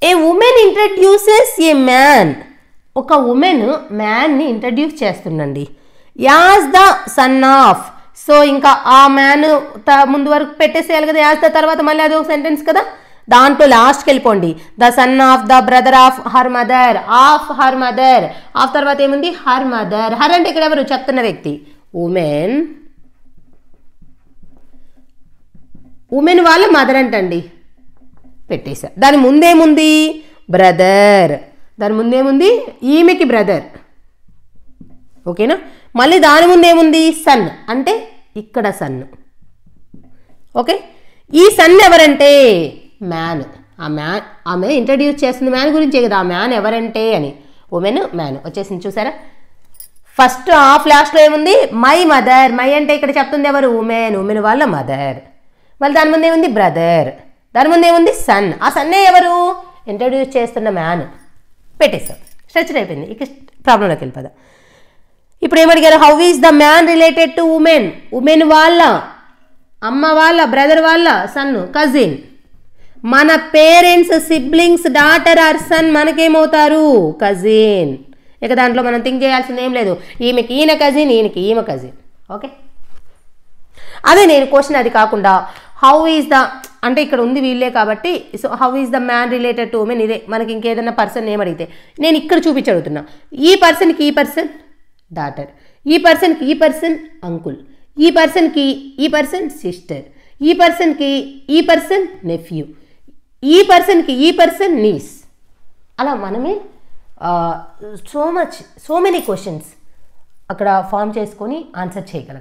ఏ women introduces ఏ man. ఒక women మ్యాన్ని introduce చేస్తుందండి. As the son of. So ఇంకా ఆ మ్యాన్ ముందు వరకు పెట్టేసేయాలి కదా, యాజ్ ద తర్వాత మళ్ళీ అదొక సెంటెన్స్ కదా, దాంట్లో లాస్ట్కి వెళ్ళిపోండి. The son of the brother of her mother. Of her mother. Of తర్వాత ఏముంది, హర్ మదర్. హర్ అంటే ఇక్కడ ఎవరు, చెప్తున్న వ్యక్తి. ఉమెన్, ఉమెన్ వాళ్ళ మదర్ అంటండి, పెట్టేశా. దాని ముందేముంది, బ్రదర్. దాని ముందేముంది, ఈమెకి బ్రదర్. ఓకేనా. మళ్ళీ దాని ముందేముంది, సన్, అంటే ఇక్కడ సన్. ఓకే. ఈ సన్ ఎవరంటే మ్యాన్. ఆ మ్యాన్, ఆమె ఇంట్రడ్యూస్ చేస్తుంది మ్యాన్ గురించే కదా, ఆ మ్యాన్ ఎవరంటే అని. ఉమెన్, మ్యాన్ వచ్చేసింది చూసారా. ఫస్ట్ ఆఫ్ లాస్ట్లో ఏముంది, మై మదర్. మై అంటే ఇక్కడ చెప్తుంది ఎవరు, ఉమెన్. ఉమెన్ వాళ్ళ మదర్. మళ్ళీ దాని ముందు ఏముంది, బ్రదర్. దాని ముందు ఏముంది, సన్. ఆ సన్నే ఎవరు, ఇంట్రడ్యూస్ చేస్తున్న మ్యాన్. పెట్టేస్తాం, స్ట్రెచ్డ్ అయిపోయింది. ఇక ప్రాబ్లంలోకి వెళ్ళిపోదా. ఇప్పుడు ఏమడిగారు, how is the man related to women. Women వాళ్ళ అమ్మ వాళ్ళ బ్రదర్ వాళ్ళ సన్, కజిన్. మన parents siblings daughter or son మనకేమవుతారు, కజిన్. ఇక దాంట్లో మనం థింక్ చేయాల్సింది ఏం లేదు, ఈమెకి ఈయన కజిన్, ఈయనకి ఈమె కజిన్. ఓకే. అదే నేను క్వశ్చన్ అది కాకుండా హౌ ఈజ్ ద అంటే ఇక్కడ ఉంది వీళ్ళే కాబట్టి, so how is the man related to women, ఇదే. మనకి ఇంకేదైనా పర్సన్ నేమ్ అడిగితే నేను ఇక్కడ చూపించి అడుగుతున్నా. ఈ పర్సన్కి ఈ పర్సన్ డాటర్, ఈ పర్సన్కి ఈ పర్సన్ అంకుల్, ఈ పర్సన్కి ఈ పర్సన్ సిస్టర్, ఈ పర్సన్కి ఈ పర్సన్ నెఫ్యూ, ఈ పర్సన్కి ఈ పర్సన్ నీస్. అలా మనమే సో మెనీ క్వశ్చన్స్ అక్కడ ఫామ్ చేసుకొని ఆన్సర్ చేయగలగాలి.